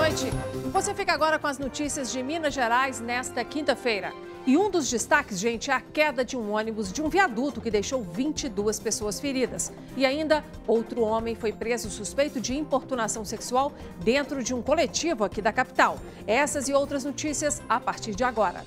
noite. Você fica agora com as notícias de Minas Gerais nesta quinta-feira. E um dos destaques, gente, é a queda de um ônibus de um viaduto que deixou 22 pessoas feridas. E ainda, outro homem foi preso suspeito de importunação sexual dentro de um coletivo aqui da capital. Essas e outras notícias a partir de agora.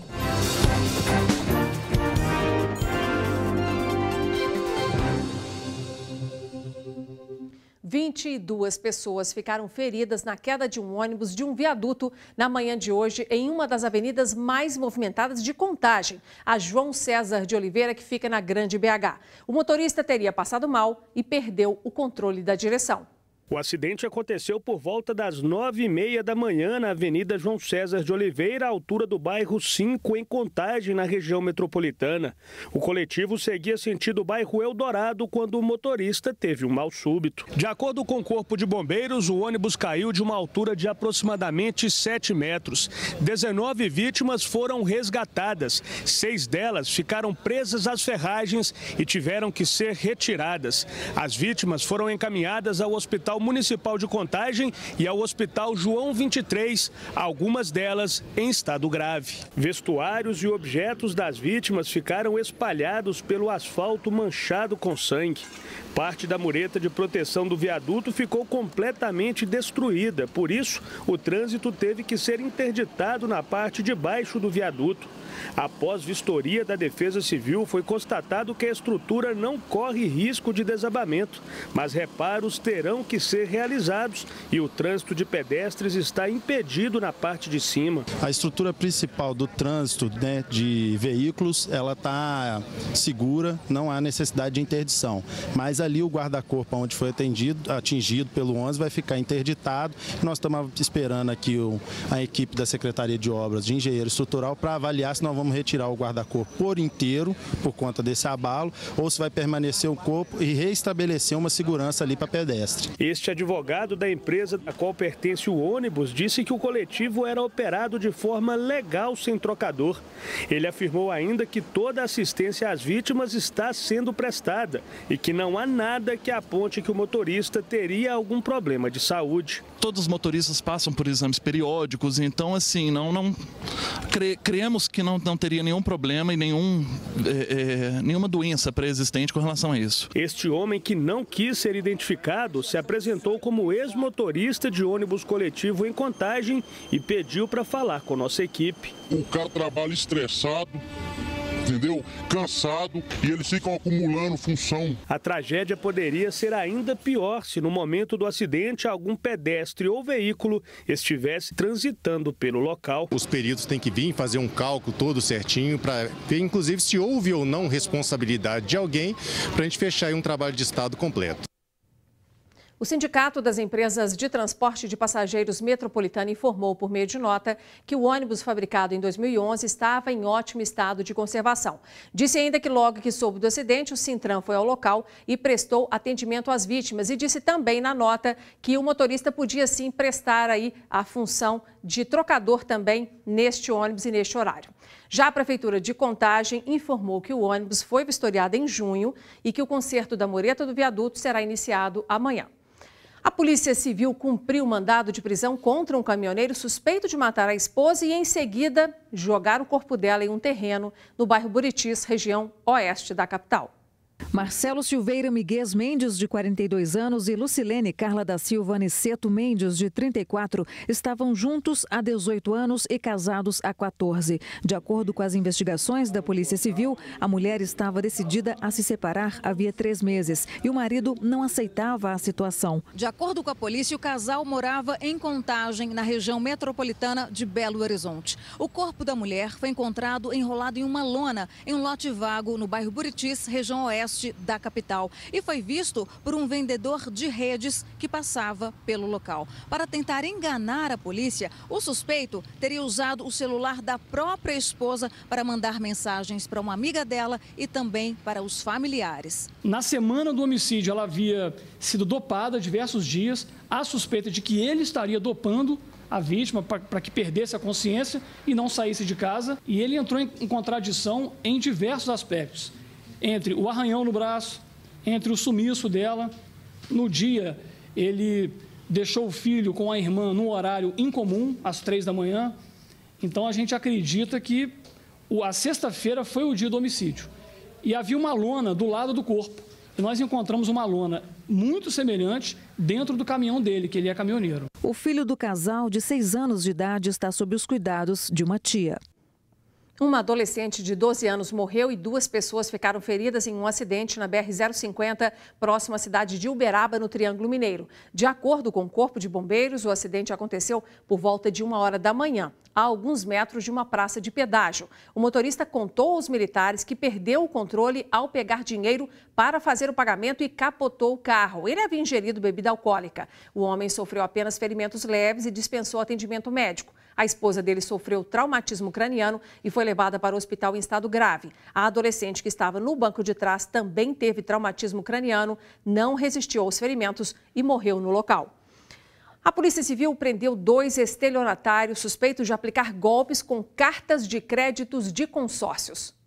22 pessoas ficaram feridas na queda de um ônibus de um viaduto na manhã de hoje em uma das avenidas mais movimentadas de Contagem, a João César de Oliveira, que fica na Grande BH. O motorista teria passado mal e perdeu o controle da direção. O acidente aconteceu por volta das 9h30 da manhã na Avenida João César de Oliveira, à altura do bairro 5, em Contagem, na região metropolitana. O coletivo seguia sentido bairro Eldorado quando o motorista teve um mal súbito. De acordo com o Corpo de Bombeiros, o ônibus caiu de uma altura de aproximadamente 7 metros. 19 vítimas foram resgatadas. 6 delas ficaram presas às ferragens e tiveram que ser retiradas. As vítimas foram encaminhadas ao Hospital Municipal de Contagem e ao Hospital João 23, algumas delas em estado grave. Vestuários e objetos das vítimas ficaram espalhados pelo asfalto manchado com sangue. Parte da mureta de proteção do viaduto ficou completamente destruída, por isso o trânsito teve que ser interditado na parte de baixo do viaduto. Após vistoria da Defesa Civil, foi constatado que a estrutura não corre risco de desabamento, mas reparos terão que ser realizados e o trânsito de pedestres está impedido na parte de cima. A estrutura principal do trânsito, de veículos, ela está segura, não há necessidade de interdição. Mas ali o guarda-corpo onde foi atingido pelo ônibus vai ficar interditado. Nós estamos esperando aqui a equipe da Secretaria de Obras de Engenheiro Estrutural para avaliar se nós vamos retirar o guarda-corpo por inteiro, por conta desse abalo, ou se vai permanecer o corpo e reestabelecer uma segurança ali para pedestre. Este advogado da empresa a qual pertence o ônibus disse que o coletivo era operado de forma legal sem trocador. Ele afirmou ainda que toda a assistência às vítimas está sendo prestada e que não há nada que aponte que o motorista teria algum problema de saúde. Todos os motoristas passam por exames periódicos, então assim, cremos que não teria nenhum problema e nenhuma doença pré-existente com relação a isso. Este homem, que não quis ser identificado, se apresentou como ex-motorista de ônibus coletivo em Contagem e pediu para falar com nossa equipe. O cara trabalha estressado, entendeu? Cansado, e eles ficam acumulando função. A tragédia poderia ser ainda pior se no momento do acidente algum pedestre ou veículo estivesse transitando pelo local. Os peritos têm que vir fazer um cálculo todo certinho para ver, inclusive, se houve ou não responsabilidade de alguém, para a gente fechar aí um trabalho de estado completo. O Sindicato das Empresas de Transporte de Passageiros Metropolitana informou por meio de nota que o ônibus fabricado em 2011 estava em ótimo estado de conservação. Disse ainda que logo que soube do acidente, o Sintran foi ao local e prestou atendimento às vítimas e disse também na nota que o motorista podia sim prestar aí a função de trocador também neste ônibus e neste horário. Já a Prefeitura de Contagem informou que o ônibus foi vistoriado em junho e que o conserto da mureta do viaduto será iniciado amanhã. A Polícia Civil cumpriu o mandado de prisão contra um caminhoneiro suspeito de matar a esposa e, em seguida, jogar o corpo dela em um terreno no bairro Buritis, região oeste da capital. Marcelo Silveira Miguel Mendes, de 42 anos, e Lucilene Carla da Silva Aniceto Mendes, de 34, estavam juntos há 18 anos e casados há 14. De acordo com as investigações da Polícia Civil, a mulher estava decidida a se separar havia 3 meses e o marido não aceitava a situação. De acordo com a polícia, o casal morava em Contagem, na região metropolitana de Belo Horizonte. O corpo da mulher foi encontrado enrolado em uma lona em um lote vago no bairro Buritis, região oeste da capital, e foi visto por um vendedor de redes que passava pelo local. Para tentar enganar a polícia, o suspeito teria usado o celular da própria esposa para mandar mensagens para uma amiga dela e também para os familiares. Na semana do homicídio, ela havia sido dopada diversos dias. Há suspeita de que ele estaria dopando a vítima para que perdesse a consciência e não saísse de casa. E ele entrou em contradição em diversos aspectos. Entre o arranhão no braço, entre o sumiço dela. No dia, ele deixou o filho com a irmã num horário incomum, às 3 da manhã. Então, a gente acredita que a sexta-feira foi o dia do homicídio. E havia uma lona do lado do corpo. E nós encontramos uma lona muito semelhante dentro do caminhão dele, que ele é caminhoneiro. O filho do casal, de 6 anos de idade, está sob os cuidados de uma tia. Uma adolescente de 12 anos morreu e 2 pessoas ficaram feridas em um acidente na BR-050, próximo à cidade de Uberaba, no Triângulo Mineiro. De acordo com o Corpo de Bombeiros, o acidente aconteceu por volta de 1h da manhã, a alguns metros de uma praça de pedágio. O motorista contou aos militares que perdeu o controle ao pegar dinheiro para fazer o pagamento e capotou o carro. Ele havia ingerido bebida alcoólica. O homem sofreu apenas ferimentos leves e dispensou atendimento médico. A esposa dele sofreu traumatismo craniano e foi levada para o hospital em estado grave. A adolescente que estava no banco de trás também teve traumatismo craniano, não resistiu aos ferimentos e morreu no local. A Polícia Civil prendeu 2 estelionatários suspeitos de aplicar golpes com cartas de créditos de consórcios.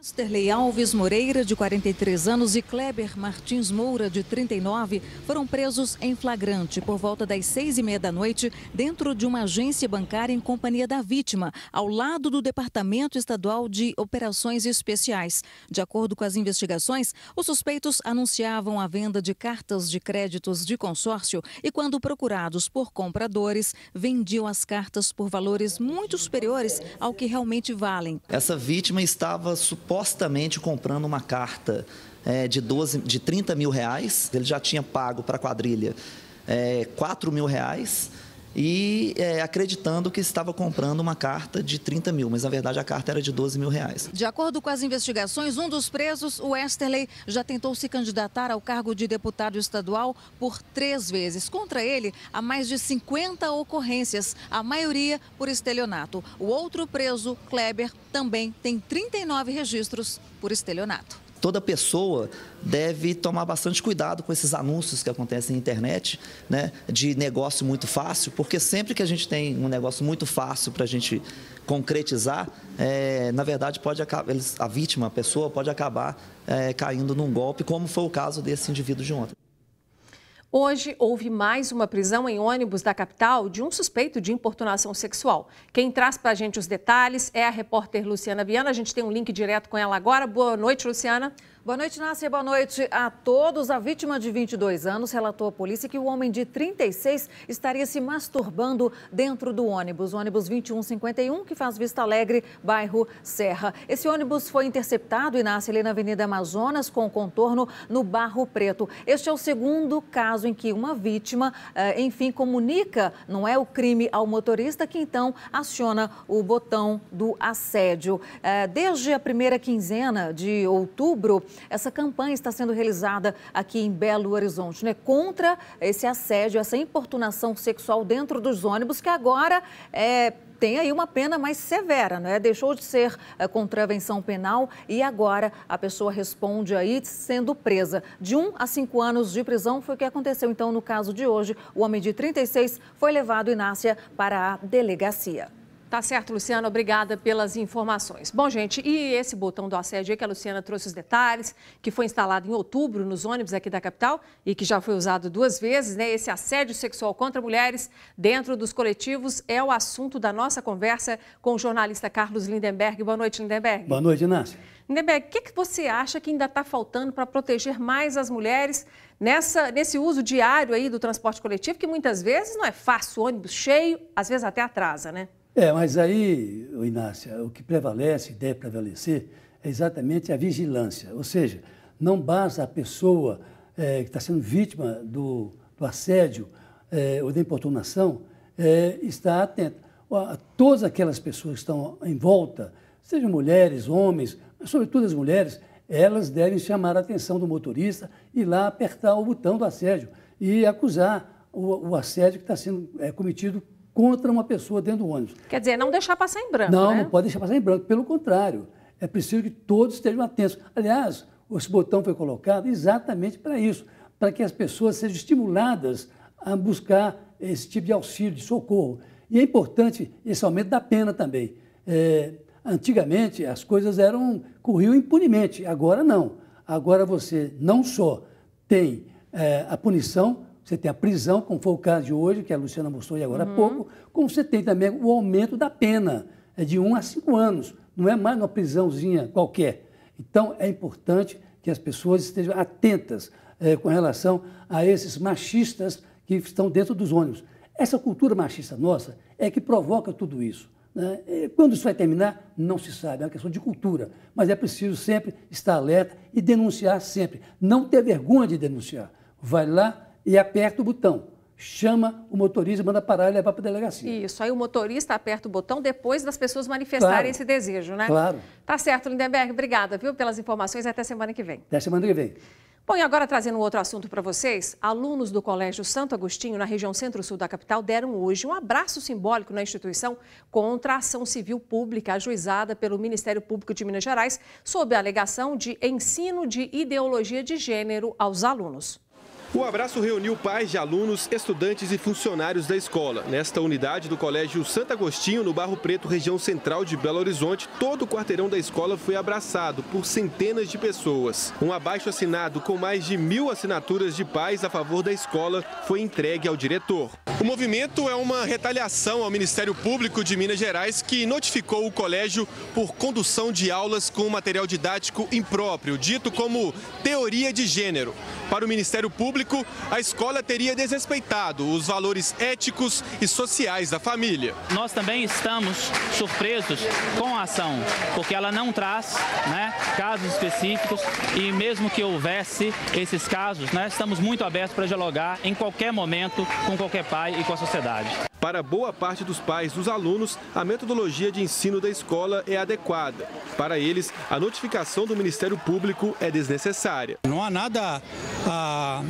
Esterley Alves Moreira, de 43 anos, e Kleber Martins Moura, de 39, foram presos em flagrante por volta das 6h30 da noite, dentro de uma agência bancária em companhia da vítima, ao lado do Departamento Estadual de Operações Especiais. De acordo com as investigações, os suspeitos anunciavam a venda de cartas de créditos de consórcio e, quando procurados por compradores, vendiam as cartas por valores muito superiores ao que realmente valem. Essa vítima estava supostamente comprando uma carta de 30 mil reais. Ele já tinha pago para a quadrilha 4 mil reais e acreditando que estava comprando uma carta de 30 mil, mas na verdade a carta era de 12 mil reais. De acordo com as investigações, um dos presos, o Esterley, já tentou se candidatar ao cargo de deputado estadual por 3 vezes. Contra ele, há mais de 50 ocorrências, a maioria por estelionato. O outro preso, Kleber, também tem 39 registros por estelionato. Toda pessoa deve tomar bastante cuidado com esses anúncios que acontecem na internet, né, de negócio muito fácil, porque sempre que a gente tem um negócio muito fácil para a gente concretizar, na verdade a vítima, a pessoa, pode acabar caindo num golpe, como foi o caso desse indivíduo de ontem. Hoje, houve mais uma prisão em ônibus da capital de um suspeito de importunação sexual. Quem traz para a gente os detalhes é a repórter Luciana Viana. A gente tem um link direto com ela agora. Boa noite, Luciana. Boa noite, Nácia. Boa noite a todos. A vítima de 22 anos relatou à polícia que o homem de 36 estaria se masturbando dentro do ônibus. O ônibus 2151, que faz Vista Alegre, bairro Serra. Esse ônibus foi interceptado e nasce ali na Avenida Amazonas, com contorno no Barro Preto. Este é o segundo caso em que uma vítima, enfim, comunica, não é o crime, ao motorista, que então aciona o botão do assédio. Desde a primeira quinzena de outubro, essa campanha está sendo realizada aqui em Belo Horizonte, né, contra esse assédio, essa importunação sexual dentro dos ônibus, que agora tem aí uma pena mais severa, né? Deixou de ser contravenção penal e agora a pessoa responde aí sendo presa. De 1 a 5 anos de prisão foi o que aconteceu. Então, no caso de hoje, o homem de 36 foi levado, Inácia, para a delegacia. Tá certo, Luciana. Obrigada pelas informações. Bom, gente, e esse botão do assédio aí que a Luciana trouxe os detalhes, que foi instalado em outubro nos ônibus aqui da capital e que já foi usado 2 vezes, né? Esse assédio sexual contra mulheres dentro dos coletivos é o assunto da nossa conversa com o jornalista Carlos Lindenberg. Boa noite, Lindenberg. Boa noite, Inácia. Lindenberg, o que você acha que ainda está faltando para proteger mais as mulheres nesse uso diário aí do transporte coletivo, que muitas vezes não é fácil, ônibus cheio, às vezes até atrasa, né? Mas aí, Inácia, o que prevalece, deve prevalecer, é exatamente a vigilância. Ou seja, não basta a pessoa que está sendo vítima do assédio ou da importunação estar atenta. Todas aquelas pessoas que estão em volta, sejam mulheres, homens, mas sobretudo as mulheres, elas devem chamar a atenção do motorista e ir lá apertar o botão do assédio e acusar o assédio que está sendo cometido contra uma pessoa dentro do ônibus. Quer dizer, não deixar passar em branco, Não, né? não pode deixar passar em branco. Pelo contrário, é preciso que todos estejam atentos. Aliás, esse botão foi colocado exatamente para isso, para que as pessoas sejam estimuladas a buscar esse tipo de auxílio, de socorro. E é importante esse aumento da pena também. Antigamente, as coisas corriam impunemente. Agora, não. Agora você não só tem a punição, Você tem a prisão, como foi o caso de hoje, que a Luciana mostrou aí agora há pouco, como você tem também o aumento da pena, é de 1 a 5 anos, não é mais uma prisãozinha qualquer. Então, é importante que as pessoas estejam atentas com relação a esses machistas que estão dentro dos ônibus. Essa cultura machista nossa é que provoca tudo isso, né? Quando isso vai terminar, não se sabe, é uma questão de cultura, mas é preciso sempre estar alerta e denunciar sempre. Não ter vergonha de denunciar. Vai lá e aperta o botão. Chama o motorista, manda parar e levar para a delegacia. Isso, aí o motorista aperta o botão depois das pessoas manifestarem esse desejo, né? Claro. Tá certo, Lindenberg, obrigada, viu, pelas informações, até semana que vem. Até semana que vem. Bom, e agora trazendo um outro assunto para vocês, alunos do Colégio Santo Agostinho, na região centro-sul da capital, deram hoje um abraço simbólico na instituição contra a ação civil pública ajuizada pelo Ministério Público de Minas Gerais sob a alegação de ensino de ideologia de gênero aos alunos. O abraço reuniu pais de alunos, estudantes e funcionários da escola. Nesta unidade do Colégio Santo Agostinho, no Barro Preto, região central de Belo Horizonte, todo o quarteirão da escola foi abraçado por centenas de pessoas. Um abaixo-assinado com mais de 1.000 assinaturas de pais a favor da escola foi entregue ao diretor. O movimento é uma retaliação ao Ministério Público de Minas Gerais, que notificou o colégio por condução de aulas com material didático impróprio, dito como teoria de gênero. Para o Ministério Público, a escola teria desrespeitado os valores éticos e sociais da família. Nós também estamos surpresos com a ação, porque ela não traz, casos específicos e mesmo que houvesse esses casos, estamos muito abertos para dialogar em qualquer momento com qualquer pai e com a sociedade. Para boa parte dos pais dos alunos, a metodologia de ensino da escola é adequada. Para eles, a notificação do Ministério Público é desnecessária. Não há nada a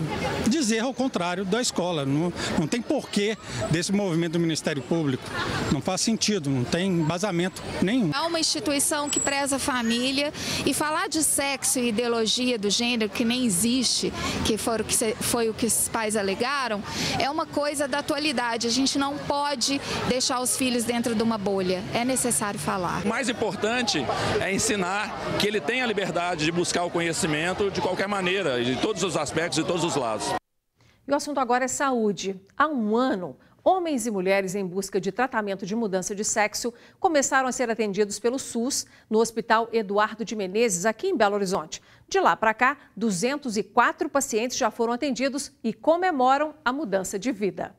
dizer ao contrário da escola. Não tem porquê desse movimento do Ministério Público. Não faz sentido, não tem embasamento nenhum. Há uma instituição que preza a família e falar de sexo e ideologia do gênero que nem existe, que foi o que esses pais alegaram, é uma coisa da atualidade. A gente não pode deixar os filhos dentro de uma bolha. É necessário falar. O mais importante é ensinar que ele tem a liberdade de buscar o conhecimento de qualquer maneira, de todos os aspectos e todos os lados. E o assunto agora é saúde. Há um ano, homens e mulheres em busca de tratamento de mudança de sexo começaram a ser atendidos pelo SUS no Hospital Eduardo de Menezes, aqui em Belo Horizonte. De lá para cá, 204 pacientes já foram atendidos e comemoram a mudança de vida.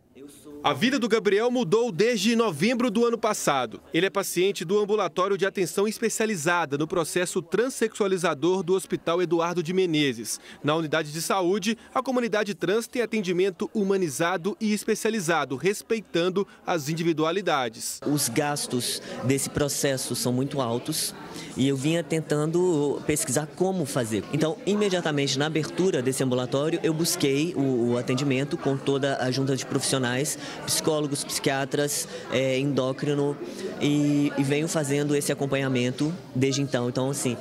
A vida do Gabriel mudou desde novembro do ano passado. Ele é paciente do ambulatório de atenção especializada no processo transexualizador do Hospital Eduardo de Menezes. Na unidade de saúde, a comunidade trans tem atendimento humanizado e especializado, respeitando as individualidades. Os gastos desse processo são muito altos e eu vinha tentando pesquisar como fazer. Então, imediatamente na abertura desse ambulatório, eu busquei o atendimento com toda a junta de profissionais, psicólogos, psiquiatras, endócrino e venho fazendo esse acompanhamento desde então. Então, assim,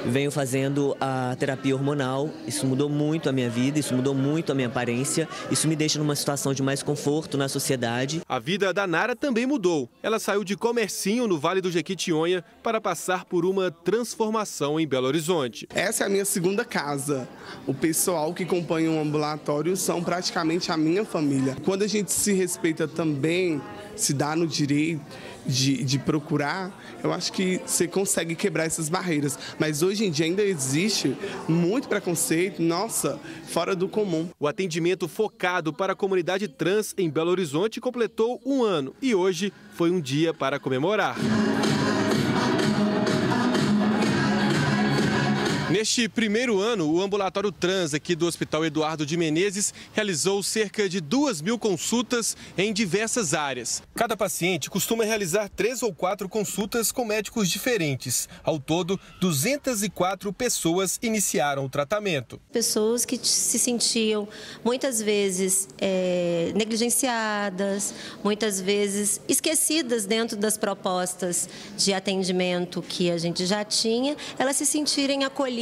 venho fazendo a terapia hormonal, isso mudou muito a minha vida, isso mudou muito a minha aparência, isso me deixa numa situação de mais conforto na sociedade. A vida da Nara também mudou. Ela saiu de Comercinho, no Vale do Jequitinhonha, para passar por uma transformação em Belo Horizonte. Essa é a minha segunda casa. O pessoal que acompanha o ambulatório são praticamente a minha família. Quando a gente se respeita também, se dá no direito de procurar, eu acho que você consegue quebrar essas barreiras. Mas hoje em dia ainda existe muito preconceito, nossa, fora do comum. O atendimento focado para a comunidade trans em Belo Horizonte completou um ano e hoje foi um dia para comemorar. Neste primeiro ano, o ambulatório trans aqui do Hospital Eduardo de Menezes realizou cerca de 2.000 consultas em diversas áreas. Cada paciente costuma realizar 3 ou 4 consultas com médicos diferentes. Ao todo, 204 pessoas iniciaram o tratamento. Pessoas que se sentiam muitas vezes negligenciadas, muitas vezes esquecidas dentro das propostas de atendimento que a gente já tinha, elas se sentirem acolhidas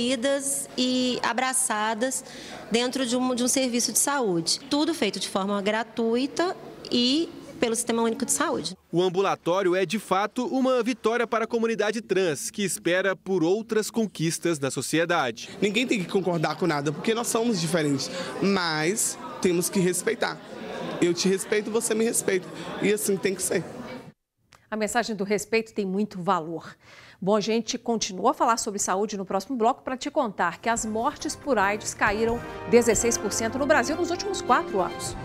e abraçadas dentro de um serviço de saúde. Tudo feito de forma gratuita e pelo Sistema Único de Saúde. O ambulatório é, de fato, uma vitória para a comunidade trans, que espera por outras conquistas na sociedade. Ninguém tem que concordar com nada, porque nós somos diferentes, mas temos que respeitar. Eu te respeito, você me respeita. E assim tem que ser. A mensagem do respeito tem muito valor. Bom, a gente continua a falar sobre saúde no próximo bloco para te contar que as mortes por AIDS caíram 16% no Brasil nos últimos 4 anos.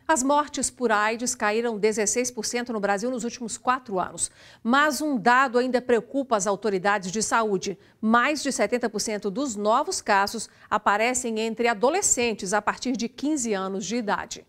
As mortes por AIDS caíram 16% no Brasil nos últimos 4 anos. Mas um dado ainda preocupa as autoridades de saúde. Mais de 70% dos novos casos aparecem entre adolescentes a partir de 15 anos de idade.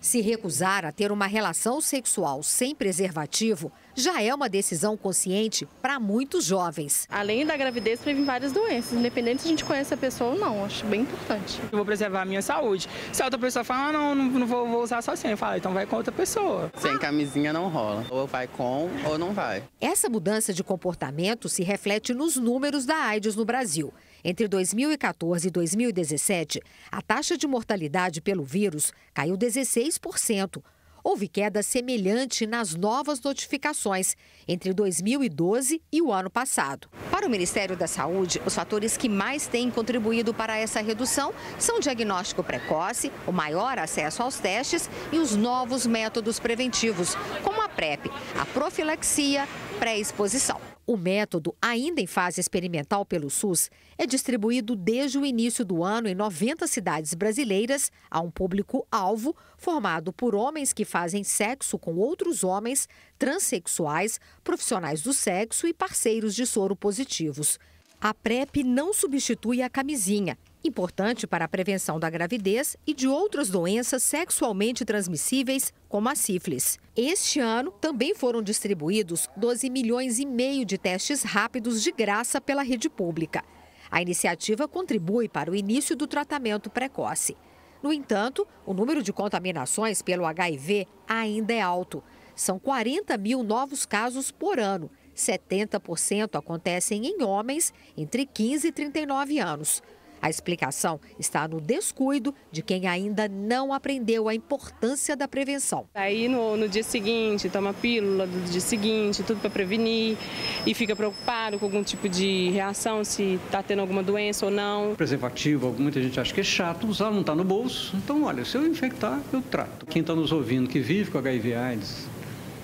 Se recusar a ter uma relação sexual sem preservativo já é uma decisão consciente para muitos jovens. Além da gravidez, previne várias doenças, independente se a gente conhece a pessoa ou não. Acho bem importante. Eu vou preservar a minha saúde. Se a outra pessoa fala, não vou usar sozinha, eu falo, então vai com outra pessoa. Sem camisinha não rola. Ou vai com ou não vai. Essa mudança de comportamento se reflete nos números da AIDS no Brasil. Entre 2014 e 2017, a taxa de mortalidade pelo vírus caiu 16%. Houve queda semelhante nas novas notificações entre 2012 e o ano passado. Para o Ministério da Saúde, os fatores que mais têm contribuído para essa redução são o diagnóstico precoce, o maior acesso aos testes e os novos métodos preventivos, como a PrEP, a profilaxia pré-exposição. O método, ainda em fase experimental pelo SUS, é distribuído desde o início do ano em 90 cidades brasileiras a um público-alvo formado por homens que fazem sexo com outros homens, transexuais, profissionais do sexo e parceiros de soro positivos. A PrEP não substitui a camisinha, importante para a prevenção da gravidez e de outras doenças sexualmente transmissíveis, como a sífilis. Este ano, também foram distribuídos 12,5 milhões de testes rápidos de graça pela rede pública. A iniciativa contribui para o início do tratamento precoce. No entanto, o número de contaminações pelo HIV ainda é alto. São 40 mil novos casos por ano. 70% acontecem em homens entre 15 e 39 anos. A explicação está no descuido de quem ainda não aprendeu a importância da prevenção. Aí no dia seguinte, toma pílula do dia seguinte, tudo para prevenir, e fica preocupado com algum tipo de reação, se está tendo alguma doença ou não. Preservativo, muita gente acha que é chato usar, não está no bolso. Então, olha, se eu infectar, eu trato. Quem está nos ouvindo que vive com HIV/AIDS,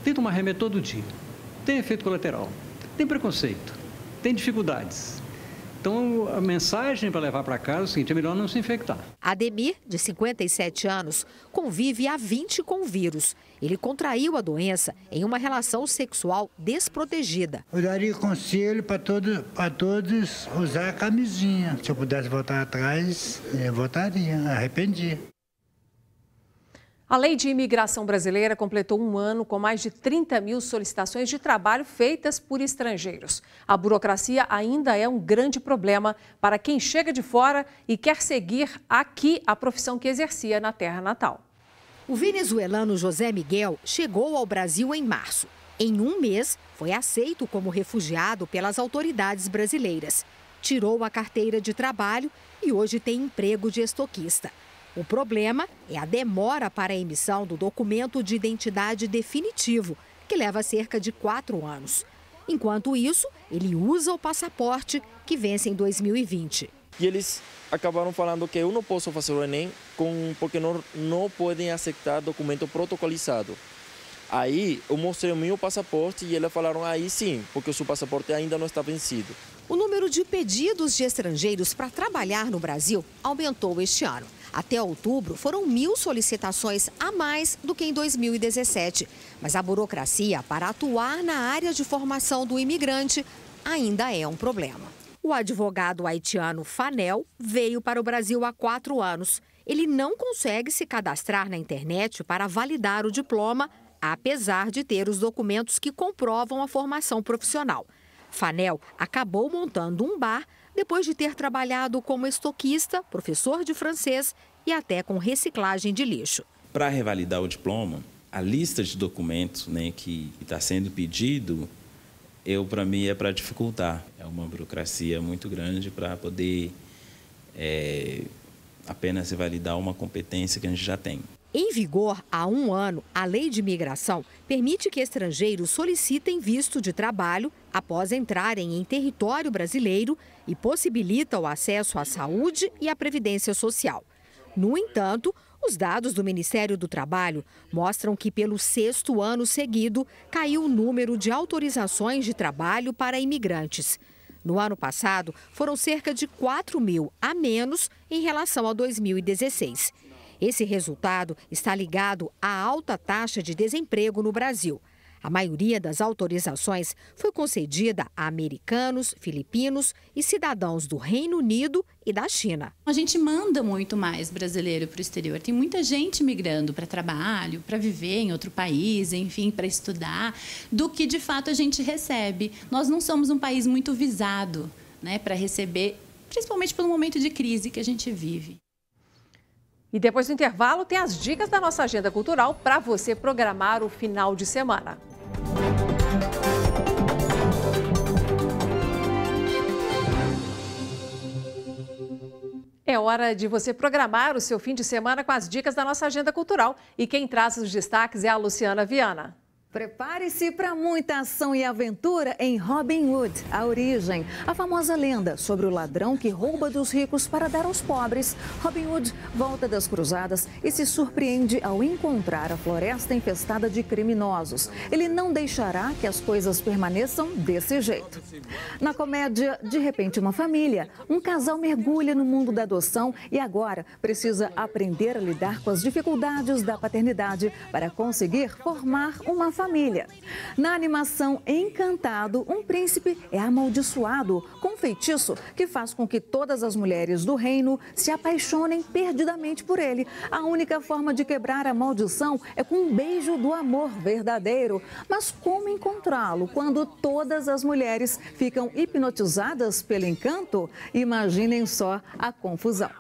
tem que tomar remédio todo dia. Tem efeito colateral, tem preconceito, tem dificuldades. Então, a mensagem para levar para casa é o seguinte, é melhor não se infectar. Ademir, de 57 anos, convive há 20 com o vírus. Ele contraiu a doença em uma relação sexual desprotegida. Eu daria conselho para todos usar a camisinha. Se eu pudesse voltar atrás, eu votaria, arrependi. A Lei de Imigração Brasileira completou um ano com mais de 30 mil solicitações de trabalho feitas por estrangeiros. A burocracia ainda é um grande problema para quem chega de fora e quer seguir aqui a profissão que exercia na terra natal. O venezuelano José Miguel chegou ao Brasil em março. Em um mês, foi aceito como refugiado pelas autoridades brasileiras. Tirou a carteira de trabalho e hoje tem emprego de estoquista. O problema é a demora para a emissão do documento de identidade definitivo, que leva cerca de 4 anos. Enquanto isso, ele usa o passaporte, que vence em 2020. E eles acabaram falando que eu não posso fazer o Enem porque não podem aceitar documento protocolizado. Aí eu mostrei o meu passaporte e eles falaram, aí sim, porque o seu passaporte ainda não está vencido. O número de pedidos de estrangeiros para trabalhar no Brasil aumentou este ano. Até outubro, foram 1.000 solicitações a mais do que em 2017. Mas a burocracia para atuar na área de formação do imigrante ainda é um problema. O advogado haitiano Fanel veio para o Brasil há 4 anos. Ele não consegue se cadastrar na internet para validar o diploma, apesar de ter os documentos que comprovam a formação profissional. Fanel acabou montando um bar depois de ter trabalhado como estoquista, professor de francês e até com reciclagem de lixo. Para revalidar o diploma, a lista de documentos, que está sendo pedido, para mim é para dificultar. É uma burocracia muito grande para poder apenas revalidar uma competência que a gente já tem. Em vigor há 1 ano, a Lei de Imigração permite que estrangeiros solicitem visto de trabalho após entrarem em território brasileiro e possibilita o acesso à saúde e à previdência social. No entanto, os dados do Ministério do Trabalho mostram que, pelo 6º ano seguido, caiu o número de autorizações de trabalho para imigrantes. No ano passado, foram cerca de 4.000 a menos em relação a 2016. Esse resultado está ligado à alta taxa de desemprego no Brasil. A maioria das autorizações foi concedida a americanos, filipinos e cidadãos do Reino Unido e da China. A gente manda muito mais brasileiro para o exterior. Tem muita gente migrando para trabalho, para viver em outro país, enfim, para estudar, do que de fato a gente recebe. Nós não somos um país muito visado, né, para receber, principalmente pelo momento de crise que a gente vive. E depois do intervalo, tem as dicas da nossa agenda cultural para você programar o final de semana. É hora de você programar o seu fim de semana com as dicas da nossa agenda cultural. E quem traz os destaques é a Luciana Viana. Prepare-se para muita ação e aventura em Robin Hood, a origem. A famosa lenda sobre o ladrão que rouba dos ricos para dar aos pobres. Robin Hood volta das cruzadas e se surpreende ao encontrar a floresta infestada de criminosos. Ele não deixará que as coisas permaneçam desse jeito. Na comédia De Repente Uma Família, um casal mergulha no mundo da adoção e agora precisa aprender a lidar com as dificuldades da paternidade para conseguir formar uma família. Na animação Encantado, um príncipe é amaldiçoado com um feitiço que faz com que todas as mulheres do reino se apaixonem perdidamente por ele. A única forma de quebrar a maldição é com um beijo do amor verdadeiro. Mas como encontrá-lo quando todas as mulheres ficam hipnotizadas pelo encanto? Imaginem só a confusão.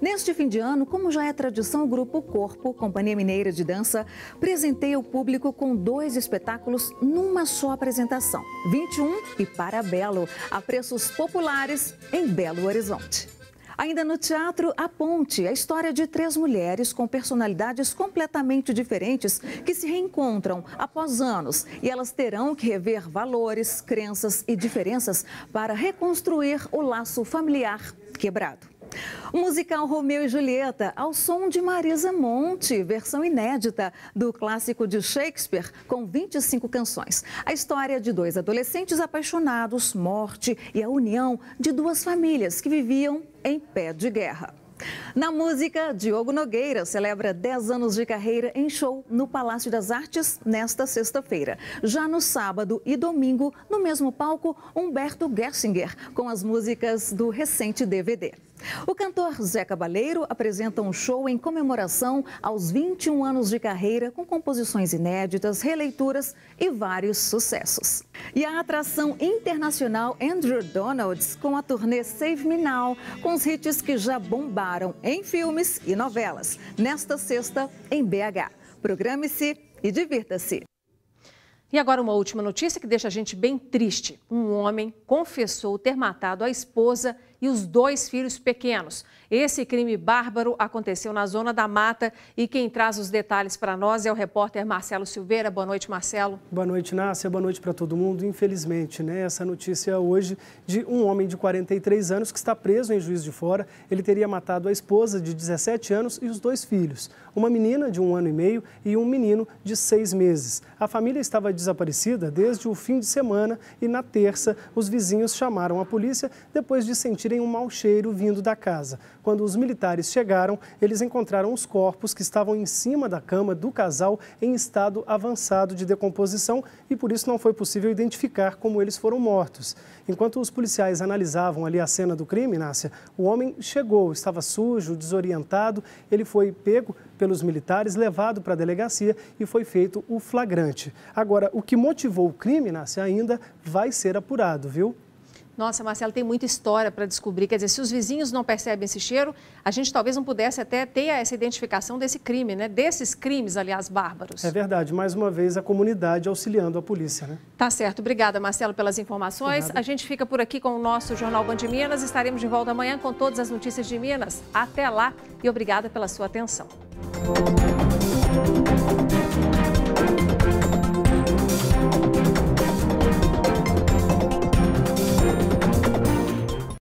Neste fim de ano, como já é tradição, o Grupo Corpo, Companhia Mineira de Dança, presenteia o público com 2 espetáculos numa só apresentação, 21 e Parabelo, a preços populares em Belo Horizonte. Ainda no teatro A Ponte, a história de 3 mulheres com personalidades completamente diferentes que se reencontram após anos e elas terão que rever valores, crenças e diferenças para reconstruir o laço familiar quebrado. O musical Romeu e Julieta, ao som de Marisa Monte, versão inédita do clássico de Shakespeare, com 25 canções. A história de 2 adolescentes apaixonados, morte e a união de 2 famílias que viviam em pé de guerra. Na música, Diogo Nogueira celebra 10 anos de carreira em show no Palácio das Artes nesta sexta-feira. Já no sábado e domingo, no mesmo palco, Humberto Gessinger, com as músicas do recente DVD. O cantor Zé Cabaleiro apresenta um show em comemoração aos 21 anos de carreira, com composições inéditas, releituras e vários sucessos. E a atração internacional Andrew Donalds, com a turnê Save Me Now, com os hits que já bombaram em filmes e novelas, nesta sexta em BH. Programe-se e divirta-se. E agora uma última notícia que deixa a gente bem triste. Um homem confessou ter matado a esposa e os 2 filhos pequenos. Esse crime bárbaro aconteceu na Zona da Mata e quem traz os detalhes para nós é o repórter Marcelo Silveira. Boa noite, Marcelo. Boa noite, Nácia. Boa noite para todo mundo. Infelizmente, essa notícia hoje de um homem de 43 anos que está preso em Juiz de Fora. Ele teria matado a esposa de 17 anos e os 2 filhos. Uma menina de 1 ano e meio e um menino de 6 meses. A família estava desaparecida desde o fim de semana e na terça os vizinhos chamaram a polícia depois de sentirem um mau cheiro vindo da casa. Quando os militares chegaram, eles encontraram os corpos que estavam em cima da cama do casal em estado avançado de decomposição e por isso não foi possível identificar como eles foram mortos. Enquanto os policiais analisavam ali a cena do crime, Nácia, o homem chegou, estava sujo, desorientado, ele foi pego pelos militares, levado para a delegacia e foi feito o flagrante. Agora, o que motivou o crime, Nácia, ainda vai ser apurado, viu? Nossa, Marcelo, tem muita história para descobrir. Quer dizer, se os vizinhos não percebem esse cheiro, a gente talvez não pudesse até ter essa identificação desse crime, né? Desses crimes, aliás, bárbaros. É verdade. Mais uma vez, a comunidade auxiliando a polícia, né? Tá certo. Obrigada, Marcelo, pelas informações. A gente fica por aqui com o nosso Jornal Band de Minas. Estaremos de volta amanhã com todas as notícias de Minas. Até lá e obrigada pela sua atenção. Música